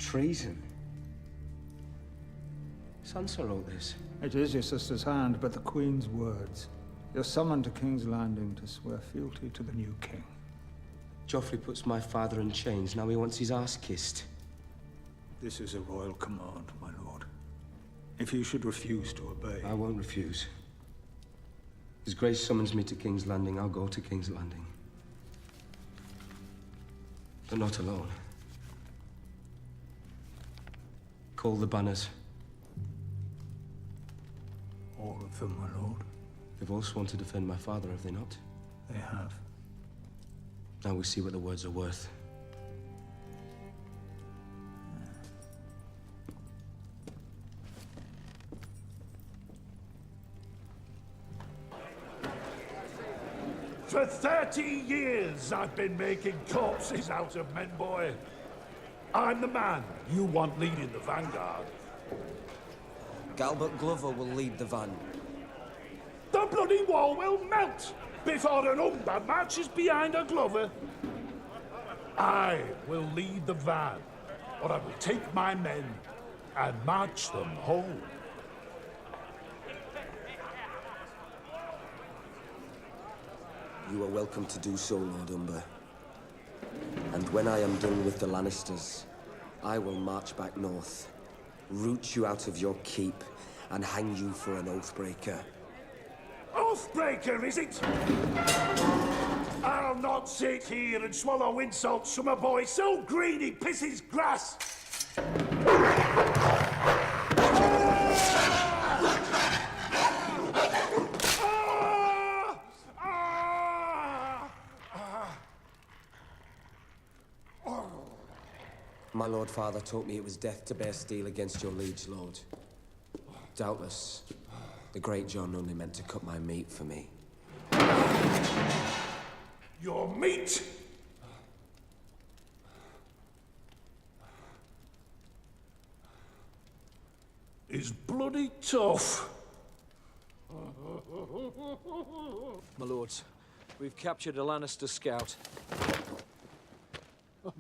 Treason? Sansa wrote this. It is your sister's hand, but the Queen's words. You're summoned to King's Landing to swear fealty to the new king. Joffrey puts my father in chains, now he wants his ass kissed. This is a royal command, my lord. If you should refuse to obey... I won't refuse. His Grace summons me to King's Landing, I'll go to King's Landing. But not alone. Call the banners. All of them, my lord. They've all sworn to defend my father, have they not? They have. Now we see what the words are worth. For 30 years, I've been making corpses out of men, boy. I'm the man you want leading the vanguard. Galbert Glover will lead the van. The bloody wall will melt before an Umber marches behind a Glover. I will lead the van, or I will take my men and march them home. You are welcome to do so, Lord Umber. And when I am done with the Lannisters, I will march back north, root you out of your keep, and hang you for an oathbreaker. Oathbreaker, is it? I'll not sit here and swallow insults from a boy so green he pisses grass. My Lord Father taught me it was death to bear steel against your liege lord. Doubtless, the great John only meant to cut my meat for me. Your meat? Is bloody tough. My lords, we've captured a Lannister scout.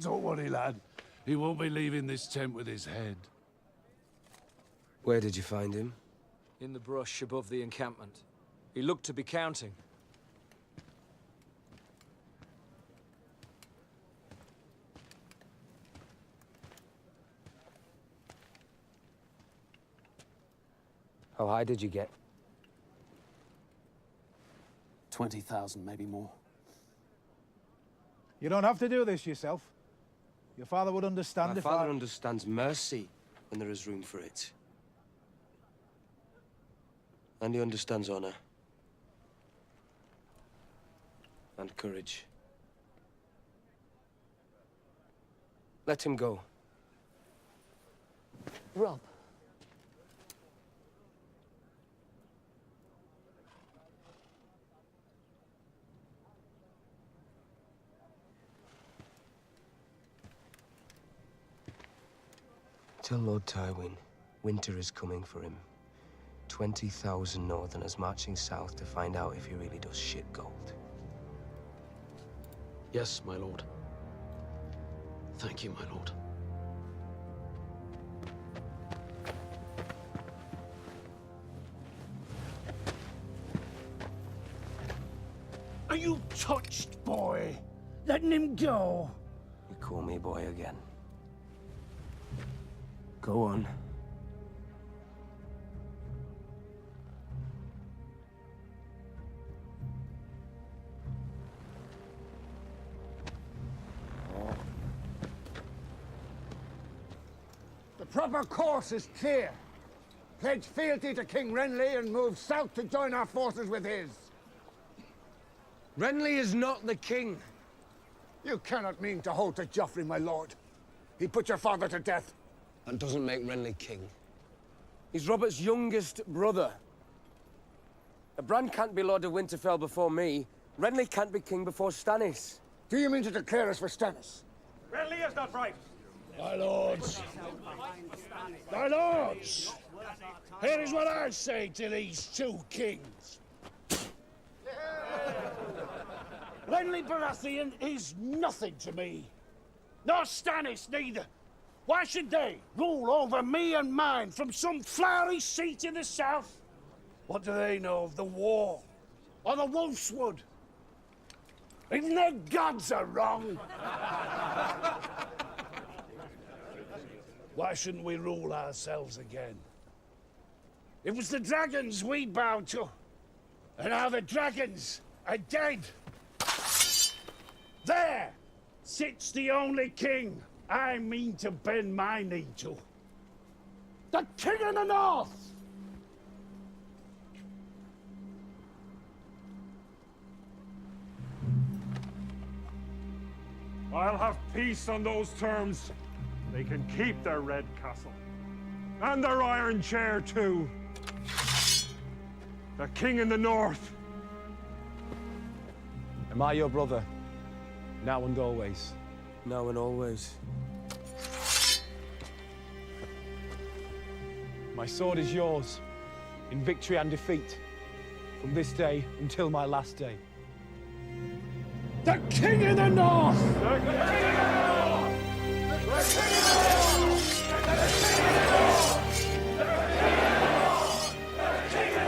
Don't worry, lad. He won't be leaving this tent with his head. Where did you find him? In the brush above the encampment. He looked to be counting. How high did you get? 20,000, maybe more. You don't have to do this yourself. Your father would understand My if father understands mercy when there is room for it. And he understands honor. And courage. Let him go. Robb. Tell Lord Tywin, winter is coming for him. 20,000 Northerners marching south to find out if he really does shit gold. Yes, my lord. Thank you, my lord. Are you touched, boy? Letting him go? You call me boy again. Go on. The proper course is clear. Pledge fealty to King Renly and move south to join our forces with his. Renly is not the king. You cannot mean to hold to Joffrey, my lord. He put your father to death. That doesn't make Renly king. He's Robert's youngest brother. Bran can't be Lord of Winterfell before me. Renly can't be king before Stannis. Do you mean to declare us for Stannis? Renly is not right. My lords. My lords. Here is what I say to these two kings. Renly Baratheon is nothing to me. Nor Stannis, neither. Why should they rule over me and mine from some flowery seat in the south? What do they know of the war or the wolf's wood? Even their gods are wrong. Why shouldn't we rule ourselves again? It was the dragons we bowed to, and now the dragons are dead. There sits the only king I mean to bend my knee to. The King of the North! I'll have peace on those terms. They can keep their red castle. And their iron chair, too. The king in the north. Am I your brother? Now and always. Now and always. My sword is yours, in victory and defeat, from this day until my last day. The King in the North! The king in the north! The king in the north! The king in the north! The king in the north! The king in the north! The king in the north! The king in the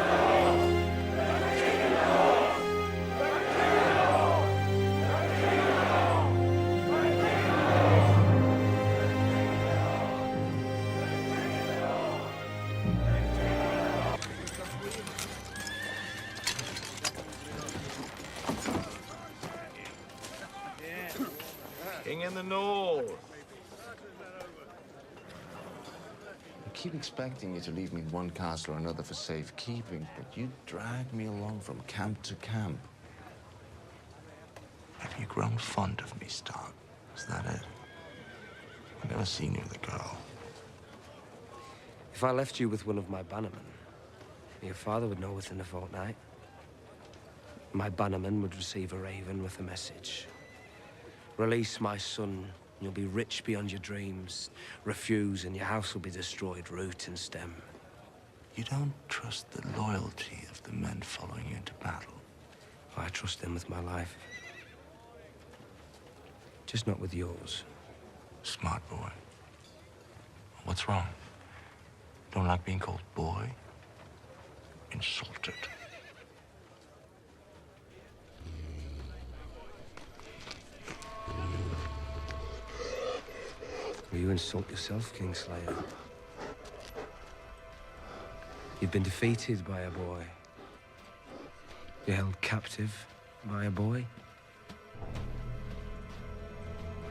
north! The king in the north! The king in King in the north. I keep expecting you to leave me one castle or another for safekeeping, but you drag me along from camp to camp. Have you grown fond of me, Stark? Is that it? I've never seen you with a girl. If I left you with one of my bannermen, your father would know within a fortnight. My bannerman would receive a raven with a message. Release my son, and you'll be rich beyond your dreams. Refuse, and your house will be destroyed, root and stem. You don't trust the loyalty of the men following you into battle. I trust them with my life. Just not with yours. Smart boy. What's wrong? Don't like being called boy? Insulted. Will you insult yourself, Kingslayer? You've been defeated by a boy. You're held captive by a boy.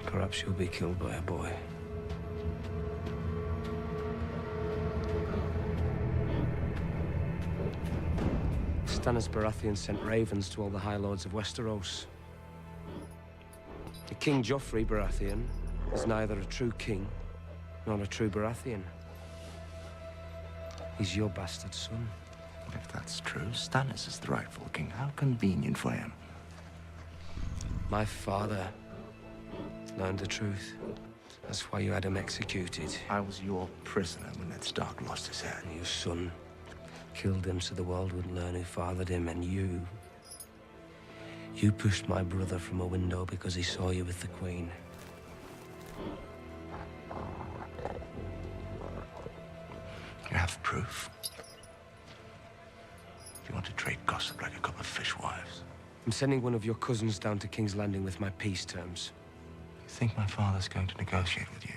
Perhaps you'll be killed by a boy. Stannis Baratheon sent ravens to all the High Lords of Westeros. The King Joffrey Baratheon is neither a true king nor a true Baratheon. He's your bastard son. If that's true, Stannis is the rightful king. How convenient for him. My father learned the truth. That's why you had him executed. I was your prisoner when Ned Stark lost his head. And your son killed him so the world would learn who fathered him. And you pushed my brother from a window because he saw you with the Queen. You have proof? You want to trade gossip like a couple of fishwives? I'm sending one of your cousins down to King's Landing with my peace terms. You think my father's going to negotiate with you?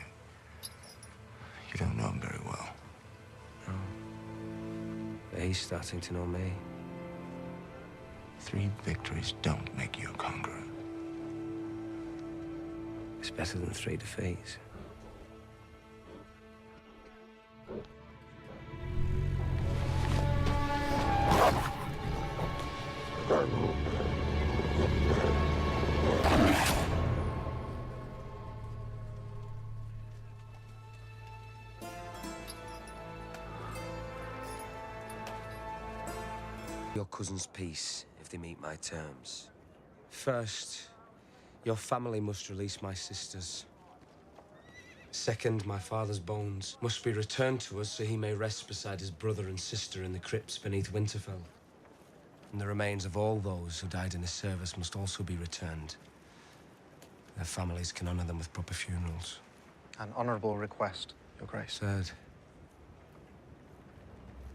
You don't know him very well. No. But he's starting to know me. 3 victories don't make you a conqueror. It's better than 3 defeats. Your cousin's peace if they meet my terms. First, your family must release my sisters. Second, my father's bones must be returned to us so he may rest beside his brother and sister in the crypts beneath Winterfell. And the remains of all those who died in his service must also be returned. Their families can honor them with proper funerals. An honourable request, Your Grace. Said.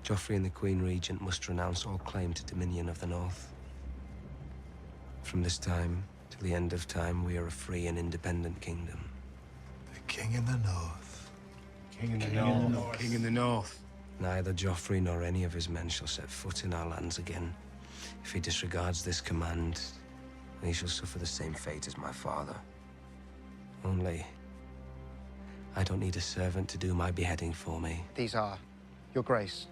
Joffrey and the Queen Regent must renounce all claim to dominion of the North. From this time to the end of time, we are a free and independent kingdom. The King in the North. King in the North. King in the North. Neither Joffrey nor any of his men shall set foot in our lands again. If he disregards this command, he shall suffer the same fate as my father. Only, I don't need a servant to do my beheading for me. These are, Your Grace.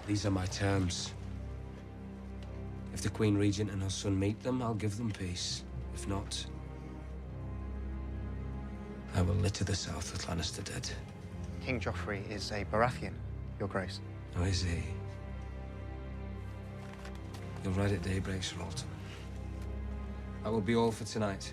These are my terms. If the Queen Regent and her son meet them, I'll give them peace. If not, I will litter the south with Lannister dead. King Joffrey is a Baratheon, Your Grace. Oh, is he? You'll ride at daybreak, Sir Alton. That will be all for tonight.